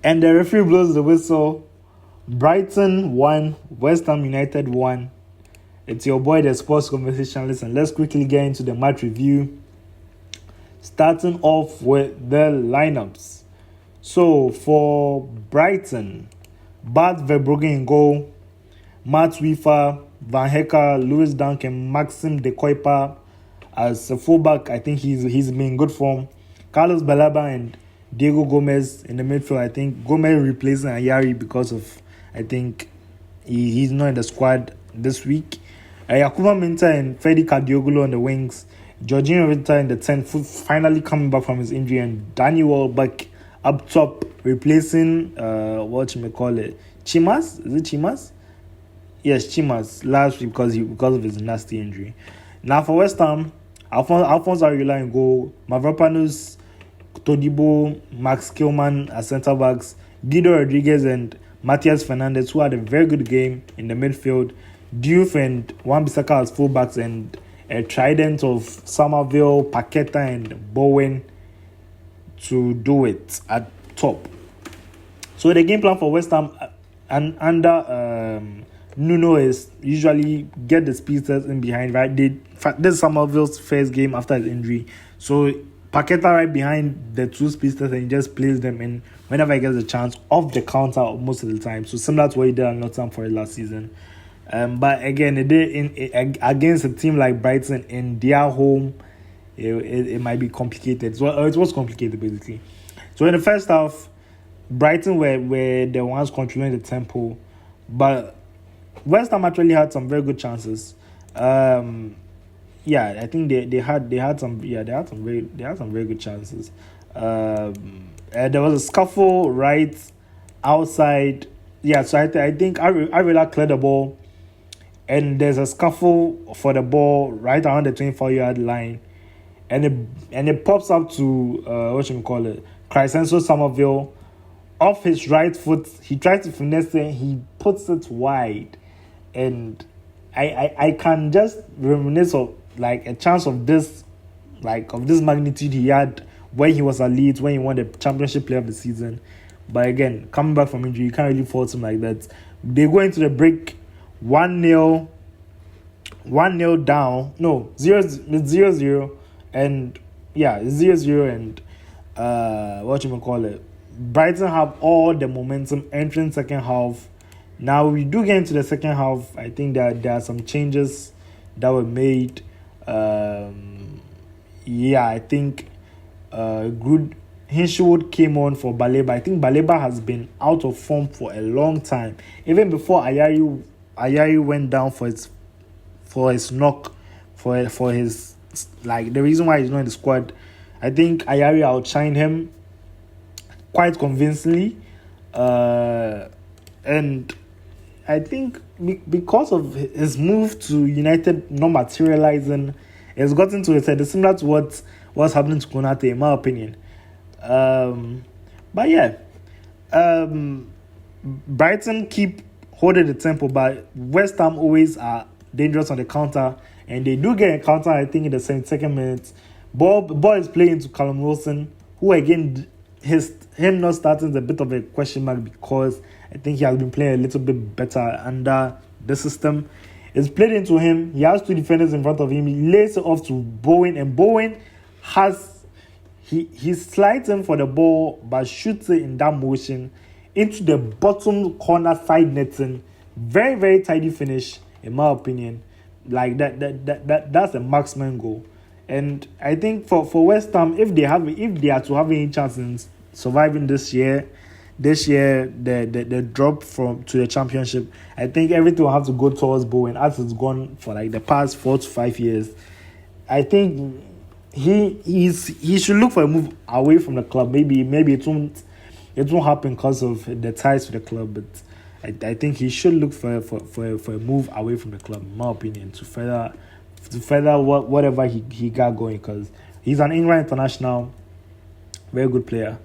And the referee blows the whistle. Brighton 1, West Ham United 1. It's your boy, the sports conversation. Listen, let's quickly get into the match review. Starting off with the lineups. So, for Brighton, Bart Verbruggen in goal, Matt Wiefer, Van Hecke, Lewis Duncan, Maxim De Kuyper as a fullback. I think he's been in good form. Carlos Balaba and Diego Gomez in the midfield. I think Gomez replacing Ayari because of, I think, he's not in the squad this week. Yakuba Minta and Fedi Kadioglu on the wings. Jorginho Rutter in the 10th, finally coming back from his injury. And Daniel Welbeck up top, replacing, what you may call it, Chimas? Is it Chimas? Yes, Chimas, last week because of his nasty injury. Now for West Ham, Alphonse Areola in goal, Mavropanos, Todibo, Max Kilman as centre-backs, Guido Rodriguez and Matias Fernandez, who had a very good game in the midfield, Diouf and Wan-Bissaka as full-backs, and a trident of Somerville, Paqueta and Bowen to do it at top. So the game plan for West Ham and under Nuno is usually get the speedsters in behind, right? This is Somerville's first game after his injury. So Paqueta right behind the two speedsters and he just plays them in whenever he gets a chance off the counter most of the time. So similar to what he did at Nottingham Forest last season. But again, against a team like Brighton in their home, it might be complicated. So it was complicated basically. So in the first half, Brighton were the ones controlling the tempo, but West Ham actually had some very good chances. I think they had some very good chances. There was a scuffle right outside. Yeah, so I think Areola cleared the ball, and there's a scuffle for the ball right around the 24-yard line, and it pops up to Crescencio Somerville off his right foot. He tries to finesse it, he puts it wide, and I can just reminisce of like a chance of this magnitude he had when he was at Leeds, when he won the Championship Player of the Season. But again, coming back from injury, you can't really fault him like that. They go into the break 1-0 down. No, 0-0. And yeah, 0-0 and Brighton have all the momentum entering second half. Now we do get into the second half. I think that there are some changes that were made. I think good Hinshelwood came on for Baleba. I think Baleba has been out of form for a long time. Even before Ayari went down for his knock, for his the reason why he's not in the squad. I think Ayari outshined him quite convincingly, and I think because of his move to United not materializing, it's gotten to his head. It's similar to what's happening to Konate, in my opinion. Brighton keep holding the tempo, but West Ham always are dangerous on the counter, and they do get a counter, I think, in the 72nd minute. Ball is playing to Callum Wilson, who again, him not starting is a bit of a question mark because I think he has been playing a little bit better under the system. It's played into him. He has two defenders in front of him. He lays it off to Bowen, and Bowen he slides in for the ball but shoots it in that motion into the bottom corner side netting. Very, very tidy finish, in my opinion. Like that's a marksman goal. And I think for West Ham, if they are to have any chance in surviving this year, the drop to the Championship, I think everything will have to go towards Bowen, as it's gone for the past 4 to 5 years. I think he should look for a move away from the club. Maybe it won't happen because of the ties to the club, but I think he should look for a move away from the club, in my opinion, to further whatever he got going, because he's an England international, very good player.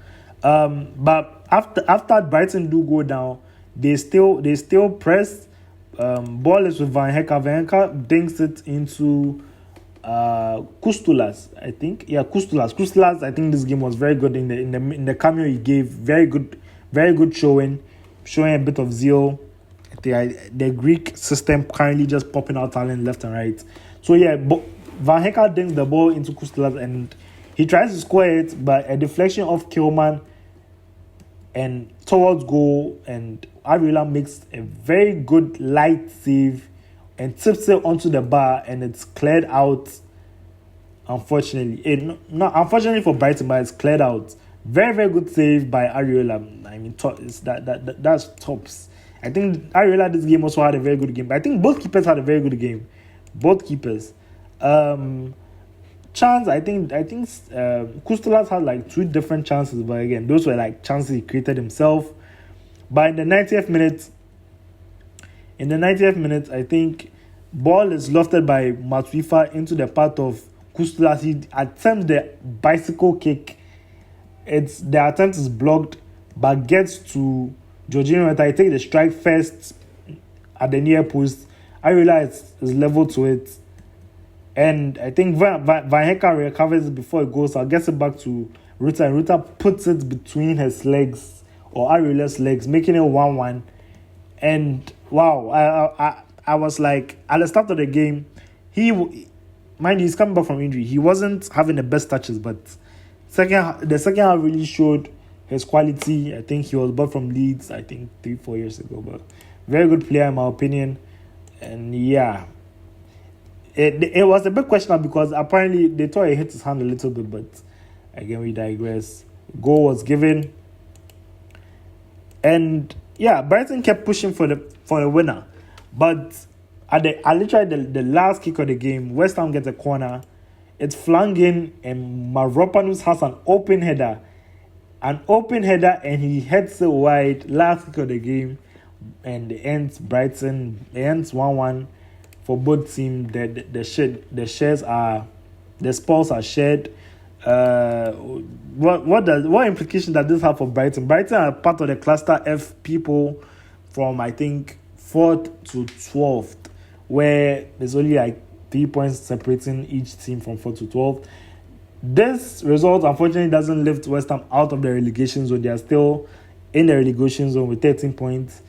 But after Brighton do go down, they still press. Ball is with Van Hecke. Van Hecke dinks it into Kustulas, I think. Yeah, Kustulas. I think this game was very good in the cameo he gave. Very good very good showing a bit of zeal. The Greek system currently just popping out talent left and right. So yeah, Van Hecke dinks the ball into Kustelas and he tries to score it, but a deflection of Kilman and towards goal, and Ariola makes a very good light save and tips it onto the bar, and it's cleared out. Unfortunately, not unfortunately for Brighton, but it's cleared out. Very, very good save by Ariola. I mean, that's tops. I think Ariola this game also had a very good game. But I think both keepers had a very good game. Both keepers. Chance, I think Kustelas had like 2 different chances, but again, those were like chances he created himself. But in the 90th minute, I think ball is lofted by Matuifa into the path of Kustelas. He attempts the bicycle kick. The attempt is blocked, but gets to Jorginho Rutter. He takes the strike first at the near post. Ariola is level to it. And I think Van Hecke recovers it before it goes. I'll get it back to Rutter. And Rutter puts it between his legs, or Ariola's legs, making it 1-1. And wow, I was like, at the start of the game, mind you, he's coming back from injury. He wasn't having the best touches, but the second half really showed his quality. I think he was bought from Leeds, I think 3-4 years ago. But very good player in my opinion. And yeah, it was a big question because apparently they thought he hit his hand a little bit, but again, we digress. Goal was given. And yeah, Brighton kept pushing for the winner. But at literally the last kick of the game, West Ham gets a corner. It's flung in, and Mavropanos has an open header. And he heads it wide. Last kick of the game. And it ends 1-1 for both teams. The spoils are shared. What implication does this have for Brighton? Brighton are part of the cluster F people from I think 4th to 12th, where there's only like 3 points separating each team from 4th to 12th. This result unfortunately doesn't lift West Ham out of the relegation zone. They are still in the relegation zone with 13 points,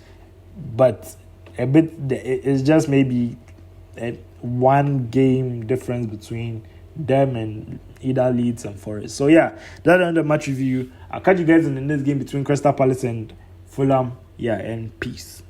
but it's just maybe a 1 game difference between them and either Leeds and Forest. So yeah, that's another match review. I'll catch you guys in the next game between Crystal Palace and Fulham. Yeah, and peace.